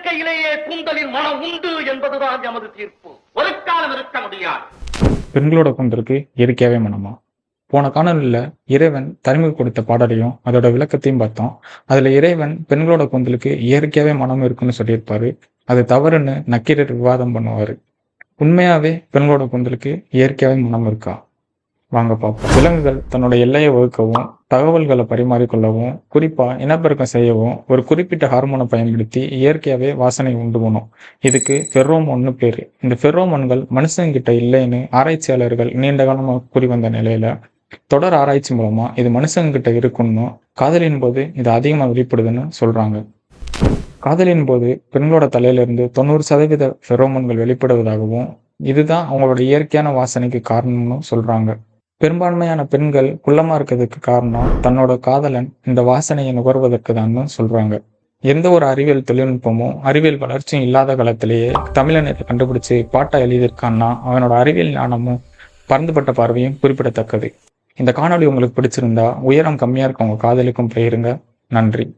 இயற்கையிலேயே கூந்தலின் மனம் உண்டு என்பதுதான் எமது தீர்ப்பு. ஒரு காலம் இருக்க முடியாது. பெண்களோட கூந்தலுக்கு இயற்கையாவே மனமா? போன காணொலியில் இறைவன் தனிமை கொடுத்த பாடலையும் அதோட விளக்கத்தையும் பார்த்தோம். அதுல இறைவன் பெண்களோட கூந்தலுக்கு இயற்கையாவே மனம் இருக்குன்னு சொல்லியிருப்பாரு. அது தவறுன்னு நக்கீரர் விவாதம் பண்ணுவாரு. உண்மையாவே பெண்களோட கூந்தலுக்கு இயற்கையாவே மனம் இருக்கா? வாங்க பார்ப்போம். விலங்குகள் தன்னோட எல்லையை வகுக்கவும், தகவல்களை பரிமாறிக்கொள்ளவும், குறிப்பா இனப்பெருக்கம் செய்யவும் ஒரு குறிப்பிட்ட ஹார்மோனை பயன்படுத்தி இயற்கையாவே வாசனை உண்டு பண்ணும். இதுக்கு ஃபெரோமோன்னு பேரு. இந்த ஃபெரோமோன்கள் மனுஷங்கிட்ட இல்லைன்னு ஆராய்ச்சியாளர்கள் நீண்ட காலமா கூறி வந்த நிலையில தொடர் ஆராய்ச்சி மூலமா இது மனுஷங்கிட்ட இருக்குன்னு, காதலின் போது இது அதிகமா வெளிப்படுதுன்னு சொல்றாங்க. காதலின் போது பெண்களோட தலையில இருந்து 90% ஃபெரோமோன்கள் வெளிப்படுவதாகவும், இதுதான் அவங்களோட இயற்கையான வாசனைக்கு காரணம்னு சொல்றாங்க. பெரும்பான்மையான பெண்கள் குள்ளமா இருக்கிறதுக்கு காரணம் தன்னோட காதலன் இந்த வாசனையை நுகர்வதற்கு தான்னு சொல்றாங்க. எந்த ஒரு அறிவியல் தொழில்நுட்பமும் அறிவியல் வளர்ச்சியும் இல்லாத காலத்திலேயே தமிழனை கண்டுபிடிச்சு பாட்டா எழுதியிருக்கான்னா அவனோட அறிவியல் ஞானமும் பரந்துபட்ட பார்வையும் குறிப்பிடத்தக்கது. இந்த காணொளி உங்களுக்கு பிடிச்சிருந்தா உயரம் கம்மியா இருக்கவங்க காதலுக்கும் பெயருங்க. நன்றி.